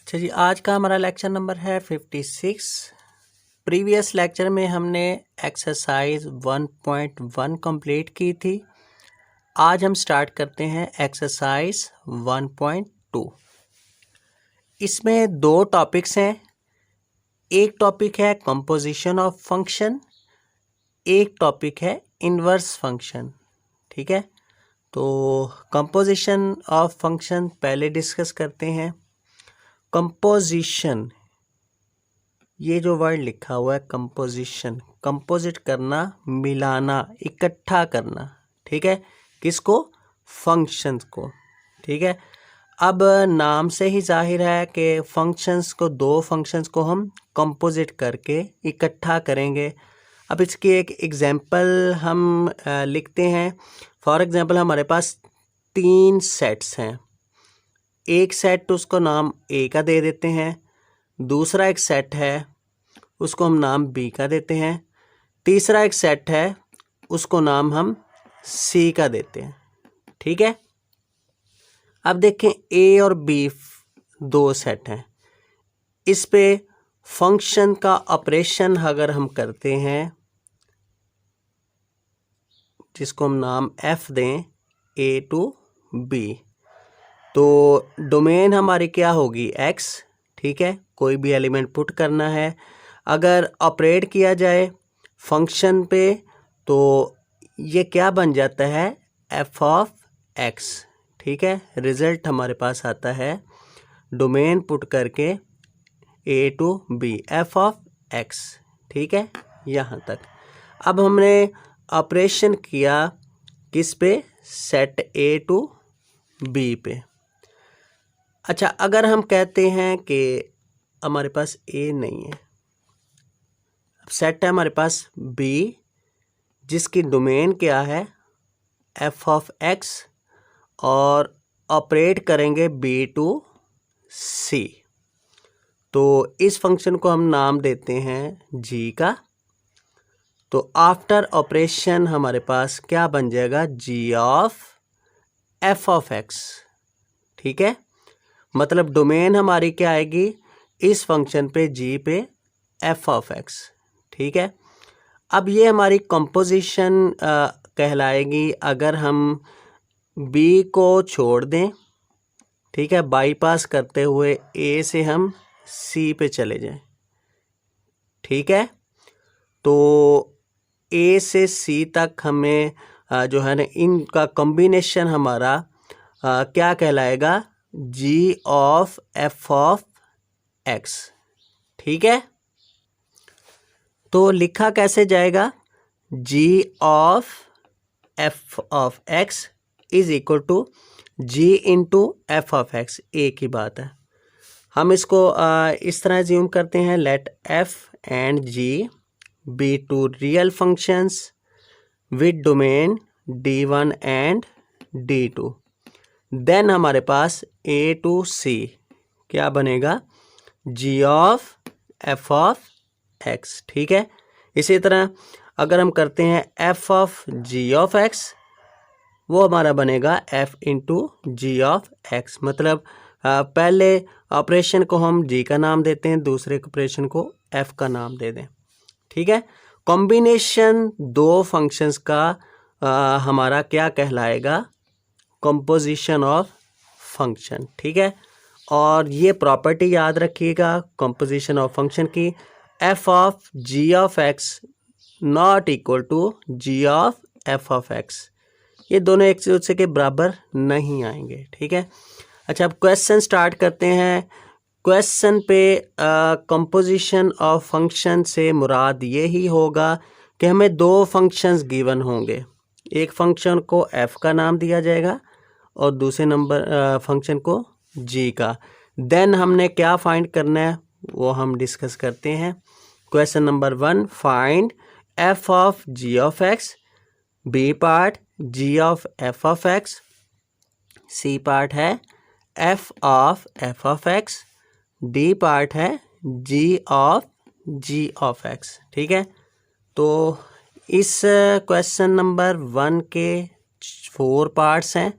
अच्छा जी, आज का हमारा लेक्चर नंबर है 56। प्रीवियस लेक्चर में हमने एक्सरसाइज 1.1 कंप्लीट की थी। आज हम स्टार्ट करते हैं एक्सरसाइज 1.2। इसमें दो टॉपिक्स हैं। एक टॉपिक है कंपोजिशन ऑफ फंक्शन, एक टॉपिक है इन्वर्स फंक्शन। ठीक है, तो कंपोजिशन ऑफ फंक्शन पहले डिस्कस करते हैं। कंपोजिशन, ये जो वर्ड लिखा हुआ है कंपोजिशन, कंपोजिट करना, मिलाना, इकट्ठा करना। ठीक है, किसको? फंक्शंस को। ठीक है, अब नाम से ही जाहिर है कि फंक्शंस को, दो फंक्शंस को हम कंपोजिट करके इकट्ठा करेंगे। अब इसकी एक एग्जांपल हम लिखते हैं। फॉर एग्जांपल हमारे पास तीन सेट्स हैं। एक सेट उसको नाम ए का दे देते हैं, दूसरा एक सेट है उसको हम नाम बी का देते हैं, तीसरा एक सेट है उसको नाम हम सी का देते हैं। ठीक है, अब देखें ए और बी दो सेट हैं। इस पे फंक्शन का ऑपरेशन अगर हम करते हैं, जिसको हम नाम एफ दें, ए टू बी, तो डोमेन हमारी क्या होगी? एक्स। ठीक है, कोई भी एलिमेंट पुट करना है, अगर ऑपरेट किया जाए फंक्शन पे तो ये क्या बन जाता है? F of x. ठीक है, रिजल्ट हमारे पास आता है डोमेन पुट करके a to b, f of x. ठीक है, यहाँ तक। अब हमने ऑपरेशन किया किस पे? सेट ए टू बी पे। अच्छा, अगर हम कहते हैं कि हमारे पास ए नहीं है, सेट है हमारे पास बी, जिसकी डोमेन क्या है? एफ ऑफ एक्स, और ऑपरेट करेंगे बी टू सी। तो इस फंक्शन को हम नाम देते हैं जी का। तो आफ्टर ऑपरेशन हमारे पास क्या बन जाएगा? G of f of x. ठीक है, मतलब डोमेन हमारी क्या आएगी इस फंक्शन पे? जी पे एफ ऑफ एक्स। ठीक है, अब ये हमारी कंपोजिशन कहलाएगी अगर हम बी को छोड़ दें। ठीक है, बाईपास करते हुए ए से हम सी पे चले जाएं। ठीक है, तो ए से सी तक हमें जो है ना, इनका कॉम्बिनेशन हमारा क्या कहलाएगा? G of f of x. ठीक है, तो लिखा कैसे जाएगा? G of f of x is equal to g into f of x. A की बात है, हम इसको इस तरह ज्यूम करते हैं, let f and g be two real functions with domain D1 and D2। Then हमारे पास ए टू सी क्या बनेगा? G of f of x. ठीक है, इसी तरह अगर हम करते हैं f of g of x, वो हमारा बनेगा f into g of x. मतलब पहले ऑपरेशन को हम जी का नाम देते हैं, दूसरे ऑपरेशन को एफ का नाम दे दें। ठीक है, कॉम्बिनेशन दो फंक्शंस का हमारा क्या कहलाएगा? Composition of function. ठीक है, और ये प्रॉपर्टी याद रखिएगा कंपोजिशन ऑफ फंक्शन की, f of g of x not equal to g of f of x. ये दोनों एक दूसरे के बराबर नहीं आएंगे। ठीक है, अच्छा अब क्वेश्चन स्टार्ट करते हैं। क्वेश्चन पे कंपोजिशन ऑफ फंक्शन से मुराद ये ही होगा कि हमें दो फंक्शंस गिवन होंगे। एक फंक्शन को एफ का नाम दिया जाएगा और दूसरे नंबर फंक्शन को जी का। देन हमने क्या फाइंड करना है वो हम डिस्कस करते हैं। Question number 1, find f of g of x. B part g of f of x, c part है f of x, d part है जी ऑफ एक्स। ठीक है, तो इस क्वेश्चन नंबर 1 के 4 पार्ट्स हैं।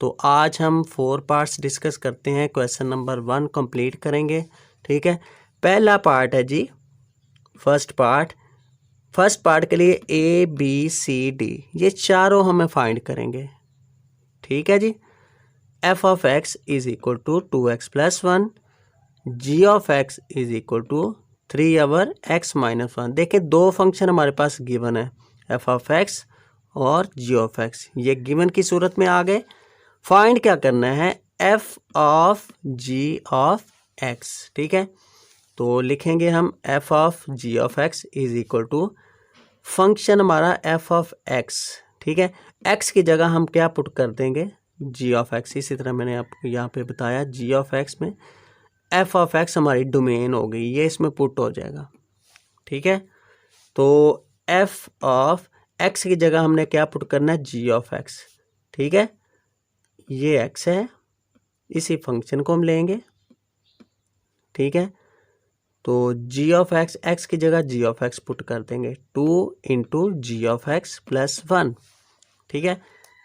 तो आज हम 4 पार्ट्स डिस्कस करते हैं। क्वेश्चन नंबर 1 कंप्लीट करेंगे। ठीक है, पहला पार्ट है जी फर्स्ट पार्ट के लिए A B C D ये चारों हमें फाइंड करेंगे। ठीक है जी, f of x is equal to 2x plus 1, g of x is equal to 3 over x minus 1। देखिए दो फंक्शन हमारे पास गिवन है, f ऑफ x और g ऑफ x, ये गिवन की सूरत में आ गए। फाइंड क्या करना है, f of g of x। ठीक है, तो लिखेंगे हम f of g of x is equal to function हमारा f ऑफ x। ठीक है, x की जगह हम क्या पुट कर देंगे, g ऑफ x। इसी तरह मैंने आपको यहाँ पे बताया g ऑफ x में f ऑफ x हमारी डोमेन हो गई, ये इसमें पुट हो जाएगा। ठीक है, तो f ऑफ x की जगह हमने क्या पुट करना है, g ऑफ x। ठीक है, ये x है, इसी फंक्शन को हम लेंगे। ठीक है, तो g ऑफ x, x की जगह g ऑफ x पुट कर देंगे, 2 into g of x plus 1। ठीक है,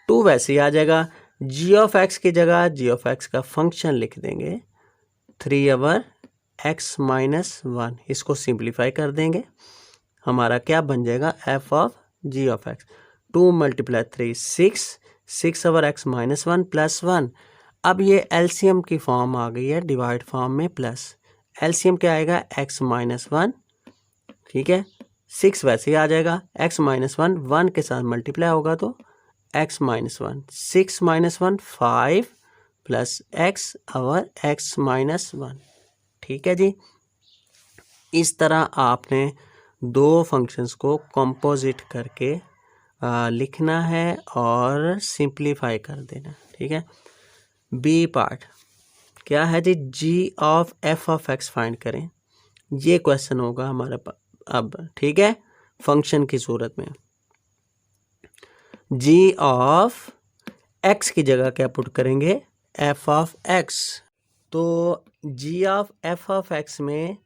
2 वैसे ही आ जाएगा, g ऑफ x की जगह g ऑफ x का फंक्शन लिख देंगे 3 ओवर x माइनस 1। इसको सिंप्लीफाई कर देंगे, हमारा क्या बन जाएगा, f of g of x। 2 multiply 3 6 over x minus 1 plus 1। अब ये एलसीएम की फॉर्म आ गई है, डिवाइड फॉर्म में प्लस एलसीएम क्या आएगा, x माइनस 1। ठीक है, 6 वैसे ही आ जाएगा, x माइनस 1 1 के साथ मल्टीप्लाई होगा तो x minus 1, 6 minus 1 5 plus x over x minus 1। ठीक है जी, इस तरह आपने दो फंक्शंस को कंपोजिट करके लिखना है और सिंप्लीफाई कर देना। ठीक है, बी पार्ट क्या है g, g of f of x find करें। ये क्वेश्चन होगा हमारे पास अब। ठीक है, फंक्शन की सूरत में जी ऑफ एक्स की जगह क्या पुट करेंगे, एफ ऑफ एक्स। तो g of f of x में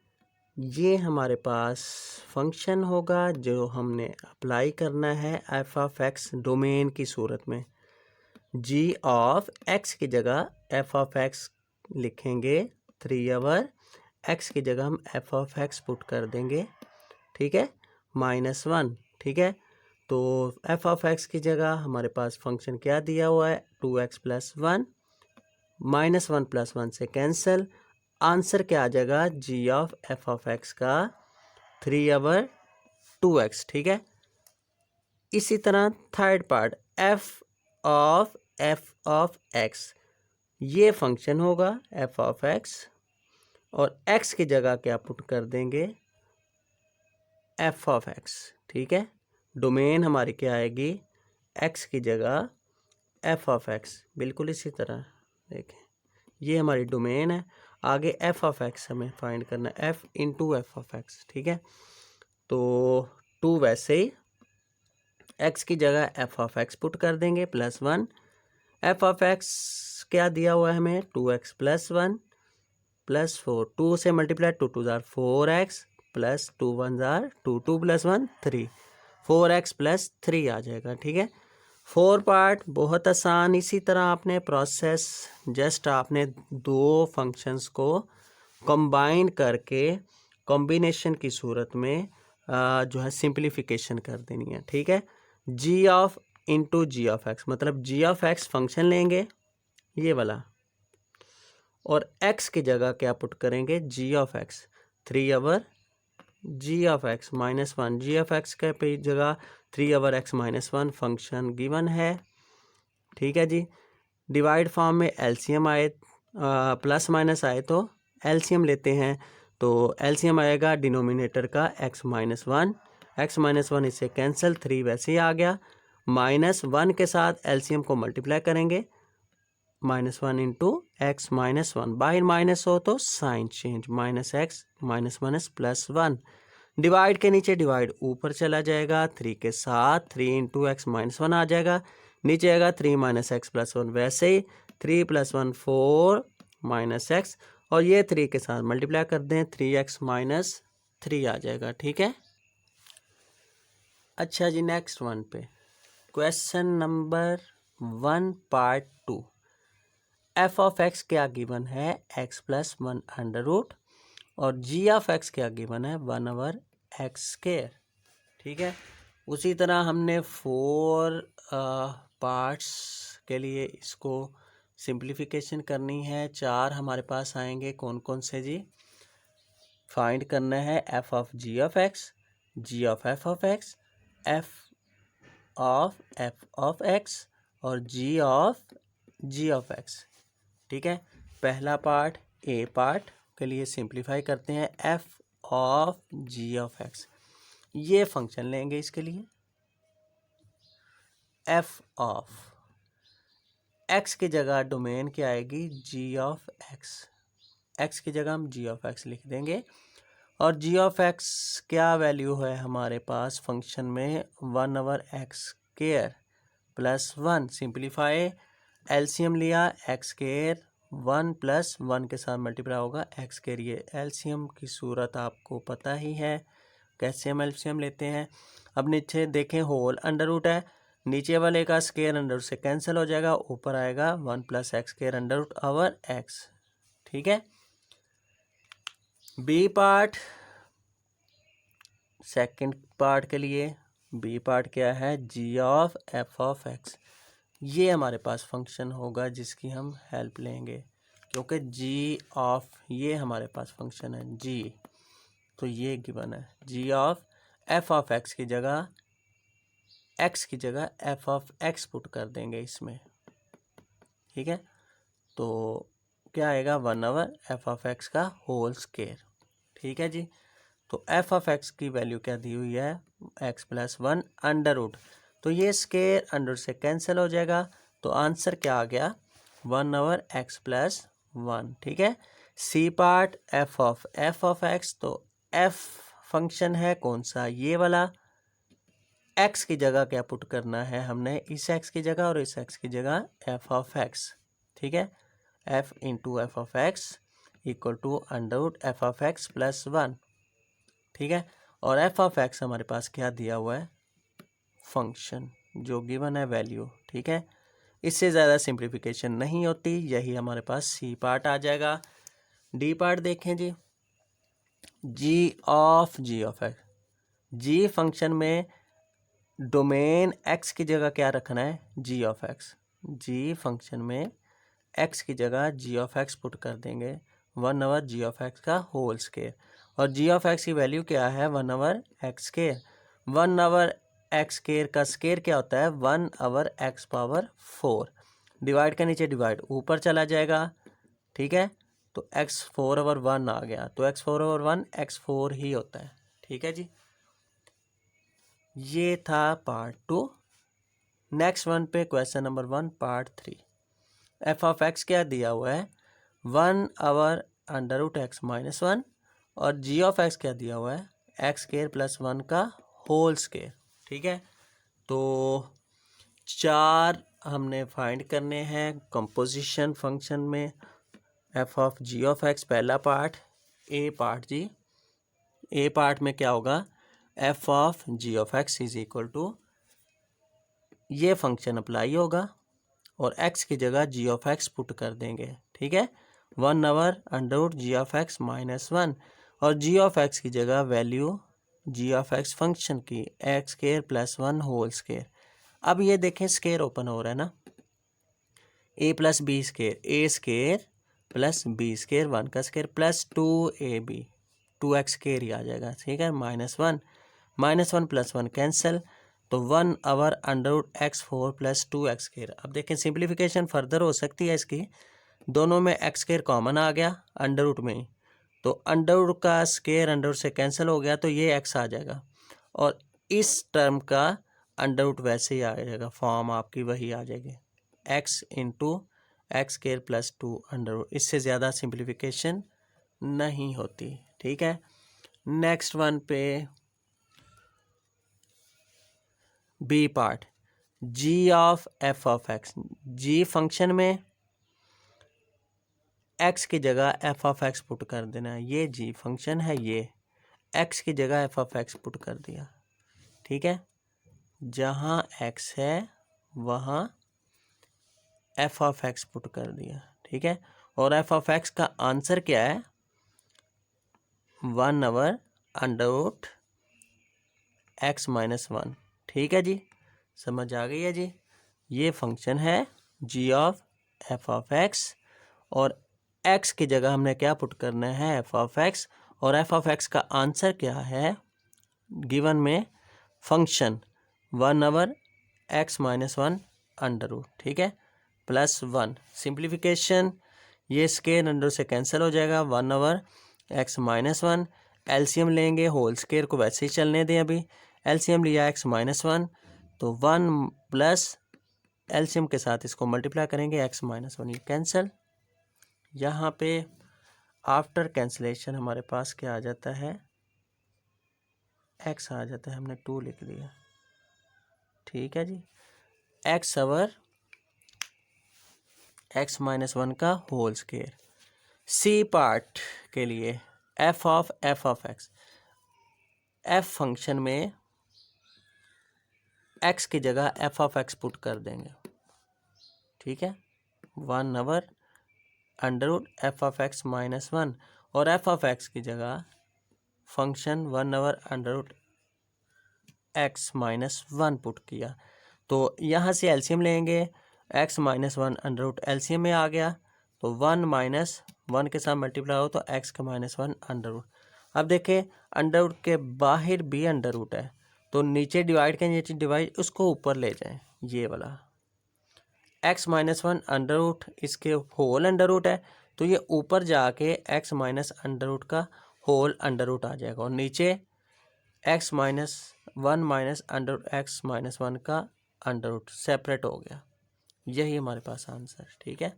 ये हमारे पास फंक्शन होगा जो हमने अप्लाई करना है एफ ऑफ एक्स डोमेन की सूरत में। जी ऑफ एक्स की जगह एफ ऑफ एक्स लिखेंगे 3 ओवर एक्स की जगह हम एफ ऑफ एक्स पुट कर देंगे। ठीक है, माइनस 1। ठीक है, तो एफ ऑफ एक्स की जगह हमारे पास फंक्शन क्या दिया हुआ है, 2x प्लस 1, माइनस 1 प्लस 1 से कैंसिल। आंसर क्या आ जाएगा, g of f of x का 3 ओवर 2x। ठीक है, इसी तरह third part f of x, ये फंक्शन होगा एफ ऑफ एक्स और x की जगह क्या पुट कर देंगे, एफ ऑफ एक्स। ठीक है, डोमेन हमारी क्या आएगी, x की जगह एफ ऑफ एक्स। बिल्कुल इसी तरह देखें, ये हमारी डोमेन है, आगे एफ ऑफ एक्स हमें फाइंड करना है, f into f of x. ठीक है, तो 2 वैसे ही x की जगह एफ ऑफ एक्स पुट कर देंगे प्लस 1। एफ ऑफ एक्स क्या दिया हुआ है हमें, 2x प्लस 1 प्लस 4, 2 से multiply 2 2 jar 4x plus 2 1 jar 2 2 plus 1 3, 4x plus 3 आ जाएगा। ठीक है, 4 पार्ट बहुत आसान। इसी तरह आपने प्रोसेस जस्ट आपने दो फंक्शंस को कंबाइन करके कॉम्बिनेशन की सूरत में जो है सिंप्लीफिकेशन कर देनी है। ठीक है, g of into g of x, मतलब जी ऑफ एक्स फंक्शन लेंगे ये वाला और x की जगह क्या पुट करेंगे, g of x 3 over g of x minus 1। G of x के जगह 3 over x minus 1 function given है। ठीक है जी, डिवाइड फॉर्म में एलसीएम आए प्लस माइनस आए तो एलसीएम लेते हैं, तो एलसीएम आएगा डिनोमिनेटर का x माइनस 1, एक्स माइनस 1 इससे कैंसिल, 3 वैसे ही आ गया। माइनस 1 के साथ एलसीएम को मल्टीप्लाई करेंगे, माइनस 1 इंटू एक्स माइनस 1, बाहर माइनस हो तो sign change, minus x minus minus plus 1। Divide के नीचे डिवाइड ऊपर चला जाएगा, 3 के साथ 3 इंटू एक्स माइनस 1 आ जाएगा, नीचे आएगा 3 माइनस एक्स प्लस 1, वैसे ही 3 प्लस 1 4 माइनस एक्स और ये 3 के साथ मल्टीप्लाई कर दें, 3x माइनस 3 आ जाएगा। ठीक है, अच्छा जी नेक्स्ट वन पे question number 1 part 2। F of x क्या गिवन है, x plus one under root, और जी ऑफ एक्स क्या गिवन है, 1/x²। ठीक है, उसी तरह हमने 4 पार्ट्स के लिए इसको सिंप्लीफिकेशन करनी है। 4 हमारे पास आएंगे, कौन कौन से जी? फाइंड करना है f of g of x, g of f of x, f of x, और जी ऑफ एक्स। ठीक है, पहला पार्ट ए पार्ट के लिए सिंप्लीफाई करते हैं, f of g of x. ये फंक्शन लेंगे इसके लिए, एफ ऑफ एक्स की जगह डोमेन क्या आएगी, जी ऑफ एक्स। एक्स की जगह हम जी ऑफ एक्स लिख देंगे, और जी ऑफ एक्स क्या वैल्यू है हमारे पास फंक्शन में, 1/x² प्लस 1। सिंप्लीफाई, एलसीएम लिया, x², 1 प्लस 1 के साथ मल्टीप्लाई होगा x²। ये एलसीएम की सूरत आपको पता ही है, कैसे हम एलसीएम लेते हैं। अब नीचे देखें, होल अंडर रूट है, नीचे वाले का स्क्वायर अंडर रूट से कैंसिल हो जाएगा, ऊपर आएगा 1 + x² under root over x। ठीक है, बी पार्ट, सेकंड पार्ट के लिए बी पार्ट क्या है, g of f of x. ये हमारे पास फंक्शन होगा जिसकी हम हेल्प लेंगे, क्योंकि जी ऑफ ये हमारे पास फंक्शन है जी, तो ये गिवन है। G of f of x की जगह, एक्स की जगह एफ ऑफ एक्स पुट कर देंगे इसमें। ठीक है, तो क्या आएगा, 1/f(x) का होल स्क्वायर। ठीक है जी, तो एफ ऑफ एक्स की वैल्यू क्या दी हुई है, x + 1 अंडर रूट, तो ये स्क्वायर अंडर से कैंसिल हो जाएगा, तो आंसर क्या आ गया, 1/x + 1। ठीक है, C part, f of x, तो एफ फंक्शन है कौन सा, ये वाला। एक्स की जगह क्या पुट करना है हमने, इस एक्स की जगह और इस एक्स की जगह एफ ऑफ एक्स। ठीक है, f into f of x equal to under root f of x + 1। ठीक है, और एफ ऑफ एक्स हमारे पास क्या दिया हुआ है, फंक्शन जो गिवन है वैल्यू। ठीक है, इससे ज़्यादा सिंप्लीफिकेशन नहीं होती, यही हमारे पास सी पार्ट आ जाएगा। डी पार्ट देखें जी, g of x, g function में डोमेन एक्स की जगह क्या रखना है, g of x. G function में एक्स की जगह जी ऑफ एक्स पुट कर देंगे, 1/g(x) का होल स्क्वायर, और जी ऑफ एक्स की वैल्यू क्या है, 1/x²। 1/x² का स्क्वायर क्या होता है, 1/x⁴। डिवाइड का नीचे डिवाइड ऊपर चला जाएगा। ठीक है, तो x4/1 आ गया, तो x4/1 x4 ही होता है। ठीक है जी, ये था पार्ट 2। नेक्स्ट वन पे question number 1 part 3। F of x क्या दिया हुआ है, 1/√x - 1, और जी ऑफ एक्स क्या दिया हुआ है, x² + 1 का होल स्क्वायर। ठीक है, तो 4 हमने फाइंड करने हैं कंपोजिशन फंक्शन में। F of g of x पहला पार्ट, ए पार्ट जी, ए पार्ट में क्या होगा, f of g of x is equal to, ये फंक्शन अप्लाई होगा और x की जगह जी ऑफ एक्स पुट कर देंगे। ठीक है, 1/√g(x - 1), और जी ऑफ एक्स की जगह value g of x function की x² + 1 होल स्क्वायर। अब ये देखें स्क्वायर ओपन हो रहा है ना, a + b², a² + b² 1 का स्क्वायर प्लस 2ab, 2x² ही आ जाएगा। ठीक है, -1 + 1 कैंसिल, तो 1/√x4 + 2x²। अब देखें सिंप्लीफिकेशन फर्दर हो सकती है इसकी, दोनों में x² कॉमन आ गया अंडर रूट में, तो अंडर रूट का स्क्वायर अंडर रूट से कैंसिल हो गया, तो ये x आ जाएगा, और इस टर्म का अंडर रूट वैसे ही आ जाएगा, फॉर्म आपकी वही आ जाएगी, x into x² + 2 under root. इससे ज़्यादा सिंप्लीफिकेशन नहीं होती। ठीक है, नेक्स्ट वन पे B part, g of f of x. G function में एक्स की जगह एफ ऑफ एक्स पुट कर देना है, ये जी फंक्शन है, ये एक्स की जगह एफ ऑफ एक्स पुट कर दिया। ठीक है, जहाँ एक्स है वहाँ एफ ऑफ एक्स पुट कर दिया। ठीक है। और एफ ऑफ एक्स का आंसर क्या है, 1/√x - 1। ठीक है जी, समझ आ गई है जी। ये फंक्शन है g of f of x, और एक्स की जगह हमने क्या पुट करना है, एफ ऑफ एक्स, और एफ ऑफ एक्स का आंसर क्या है गिवन में, फंक्शन 1/x - 1 ठीक है, +1। सिंप्लीफिकेशन, ये स्केयर अंडर से कैंसिल हो जाएगा, 1/x - 1। एलसीएम लेंगे, होल स्केयर को वैसे ही चलने दें, अभी एलसीएम लिया x - 1 तो 1 प्लस एलसीएम के साथ इसको मल्टीप्लाई करेंगे, x - 1 ये कैंसिल। यहाँ पे आफ्टर कैंसिलेशन हमारे पास क्या आ जाता है, x आ जाता है, हमने 2 लिख दिया। ठीक है जी, x ओवर x - 1 का होल स्केयर। सी पार्ट के लिए f of x, f function में x की जगह f ऑफ x पुट कर देंगे। ठीक है, 1/√f ऑफ x - 1, और f ऑफ x की जगह फंक्शन 1/√x - 1 पुट किया। तो यहाँ से एलसीएम लेंगे, x - 1 अंडर एलसीएम में आ गया, तो 1 - 1 के साथ मल्टीप्लाई हो तो x का -1 अंडर। अब देखें अंडर के बाहर भी अंडर रूट है, तो नीचे डिवाइड के नीचे डिवाइड, उसको ऊपर ले जाएं, ये वाला x - 1 अंडर रूट, इसके होल अंडर रूट है, तो ये ऊपर जाके x माइनस अंडर रूट का होल अंडर रूट आ जाएगा, और नीचे x - 1 minus under root x - 1 का अंडर रूट सेपरेट हो गया। यही हमारे पास आंसर। ठीक है,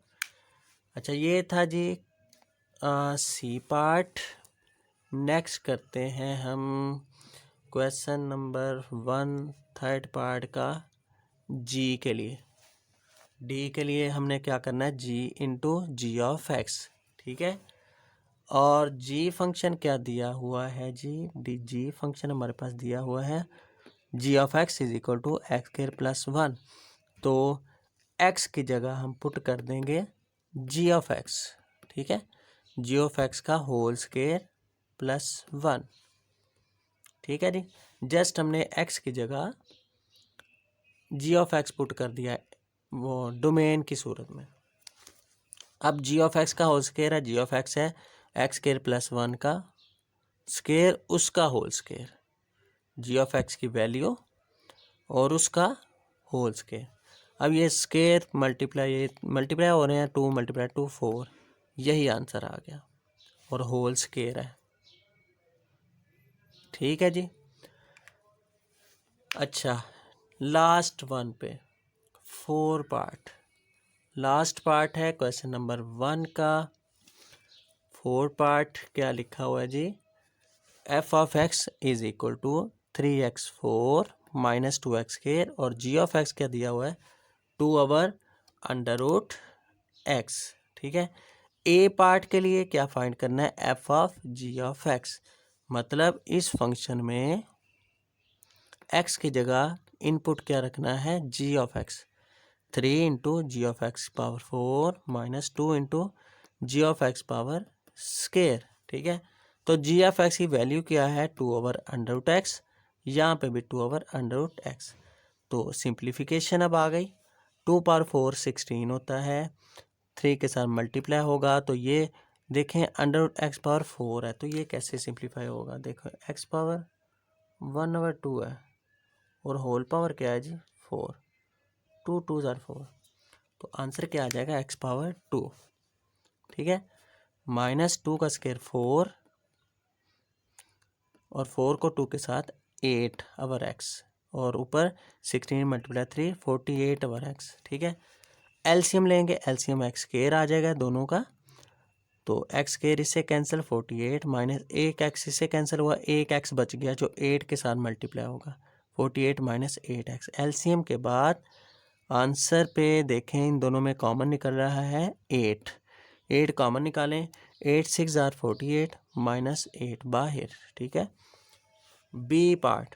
अच्छा ये था जी सी पार्ट। नेक्स्ट करते हैं हम क्वेश्चन नंबर 1 थर्ड पार्ट का जी के लिए। डी के लिए हमने क्या करना है, जी इंटू जी ऑफ एक्स। ठीक है, और जी फंक्शन क्या दिया हुआ है जी, जी फंक्शन हमारे पास दिया हुआ है g of x is equal to x square plus 1। तो एक्स की जगह हम पुट कर देंगे जी ऑफ एक्स। ठीक है, जी ऑफ एक्स का होल स्क्वायर प्लस 1। ठीक है जी, जस्ट हमने एक्स की जगह जी ऑफ एक्स पुट कर दिया है वो डोमेन की सूरत में। अब जी ऑफ एक्स का होल स्क्वायर है, जी ऑफ एक्स है एक्स स्क्वायर प्लस 1 का स्क्वायर, उसका whole square, g of x की वैल्यू और उसका होल स्क्वायर। अब ये स्क्वायर मल्टीप्लाई हो रहे हैं, 2 × 2 4, यही आंसर आ गया, और होल स्क्वायर है। ठीक है जी, अच्छा लास्ट वन पे 4 पार्ट, लास्ट पार्ट है क्वेश्चन नंबर 1 का 4 पार्ट। क्या लिखा हुआ है जी, f of x is equal to 3x4 minus 2x², और जी ऑफ एक्स क्या दिया हुआ है 2/√x। ठीक है, ए पार्ट के लिए क्या फाइंड करना है, f of g of x, मतलब इस फंक्शन में एक्स की जगह इनपुट क्या रखना है, g of x. 3 into g of x power 4 minus 2 into g of x power square. ठीक है, तो जी ऑफ एक्स की वैल्यू क्या है 2/√x, यहाँ पे भी 2/√x। तो सिंप्लीफिकेशन अब आ गई, 2 पावर 4 16 होता है, 3 के साथ मल्टीप्लाई होगा, तो ये देखें √x पावर 4 है, तो ये कैसे सिंप्लीफाई होगा, देखो x पावर 1/2 है, और होल पावर क्या है जी 4, 2 2 ज़ार 4, तो आंसर क्या आ जाएगा x पावर 2। ठीक है, -2 का स्क्वायर 4, और 4 को 2 के साथ 8/x, और ऊपर 16 × 3 48/x। ठीक है, एलसीएम लेंगे, एलसीएम एक्स स्क्वायर आ जाएगा दोनों का, तो एक्स स्क्वायर इससे कैंसिल, 48 माइनस एक एक्स इससे कैंसिल हुआ, एक एक्स बच गया जो 8 के साथ मल्टीप्लाई होगा, 48 माइनस 8x। एलसीएम के बाद आंसर पे देखें इन दोनों में कॉमन निकल रहा है 8 कॉमन निकालें, 8 6 ज़ार 48 माइनस 8 बाहर। ठीक है, B part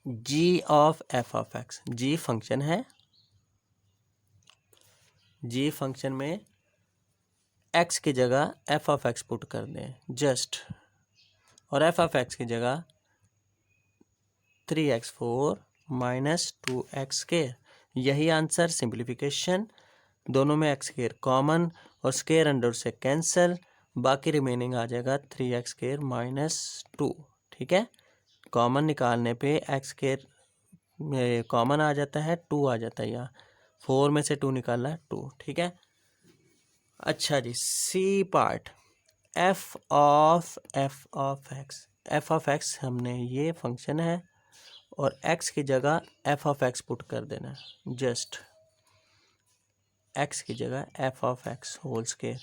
g of f of x, g function है, जी फंक्शन में एक्स की जगह एफ ऑफ एक्स पुट कर दें जस्ट, और एफ ऑफ एक्स की जगह 3x4 माइनस 2x²। यही आंसर, सिंप्लीफिकेशन। दोनों में x² कॉमन और स्केयर अंडर से कैंसिल, बाकी रिमेनिंग आ जाएगा 3x² माइनस 2। ठीक है, कॉमन निकालने पे x² कॉमन आ जाता है, 2 आ जाता है, यहाँ 4 में से 2 निकालना है 2। ठीक है, अच्छा जी, C part, f of x हमने ये फंक्शन है और x की जगह एफ ऑफ एक्स पुट कर देना है जस्ट, x की जगह f of x whole square,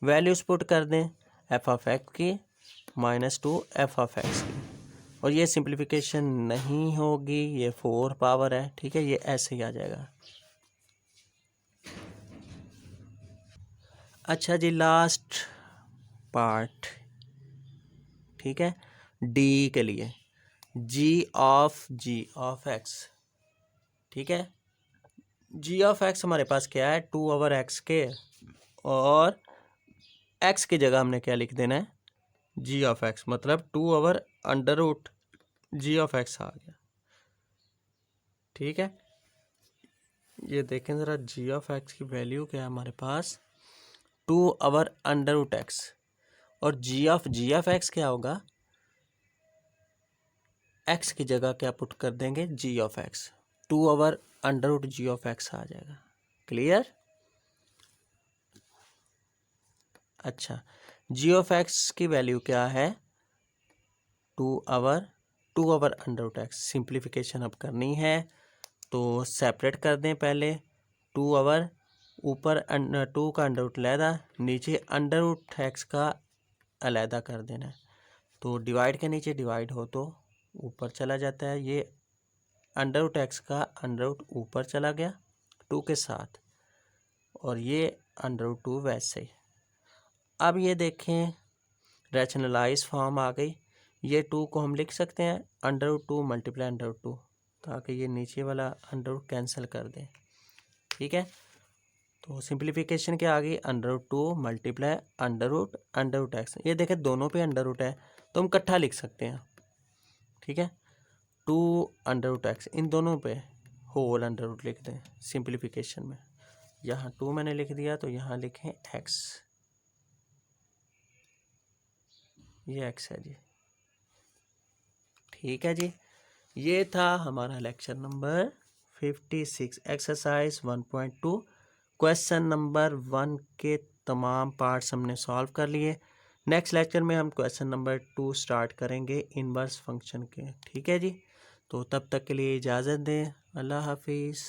values put कर दें एफ ऑफ एक्स की माइनस 2 एफ ऑफ एक्स की, और ये सिंप्लीफिकेशन नहीं होगी, ये 4 पावर है। ठीक है, ये ऐसे ही आ जाएगा। अच्छा जी, लास्ट पार्ट, ठीक है, डी के लिए जी ऑफ एक्स। ठीक है, जी ऑफ एक्स हमारे पास क्या है, 2/x², और x की जगह हमने क्या लिख देना है, जी ऑफ एक्स, मतलब 2/√g ऑफ एक्स आ गया। ठीक है, ये देखें ज़रा, जी ऑफ एक्स की वैल्यू क्या है हमारे पास, 2/√x, और जी ऑफ एक्स क्या होगा, x की जगह क्या पुट कर देंगे, g of x, 2/√g of x आ जाएगा। क्लियर? अच्छा, जी ऑफ एक्स की वैल्यू क्या है, 2/√x। सिंप्लीफिकेशन अब करनी है तो सेपरेट कर दें पहले, 2 ऊपर 2 का अंडर रूट अलहदा, नीचे अंडर√x का अलहदा कर देना है। तो डिवाइड के नीचे डिवाइड हो तो ऊपर चला जाता है, ये अंडर√x का अंडर रूट ऊपर चला गया 2 के साथ, और ये अंडर√2 वैसे ही। अब ये देखें, रैशनलाइज फॉर्म आ गई, ये 2 को हम लिख सकते हैं अंडर√2 मल्टीप्लाई अंडर√2, ताकि ये नीचे वाला अंडर कैंसिल कर दें। ठीक है, तो सिंप्लीफिकेशन क्या आ गई, अंडर√2 मल्टीप्लाई अंडर√x। ये देखें दोनों पे अंडर रूट है तो हम इकट्ठा लिख सकते हैं। ठीक है, 2√x, इन दोनों पे होल अंडर रूट लिख दें सिंप्लीफिकेशन में। यहाँ 2 मैंने लिख दिया तो यहाँ लिखें x, ये x है जी। ठीक है जी, ये था हमारा lecture number 56, exercise 1.2। Question number 1 के तमाम पार्ट्स हमने सॉल्व कर लिए। नेक्स्ट लेक्चर में हम क्वेश्चन नंबर 2 स्टार्ट करेंगे इनवर्स फंक्शन के। ठीक है जी, तो तब तक के लिए इजाज़त दें, अल्लाह हाफिज़।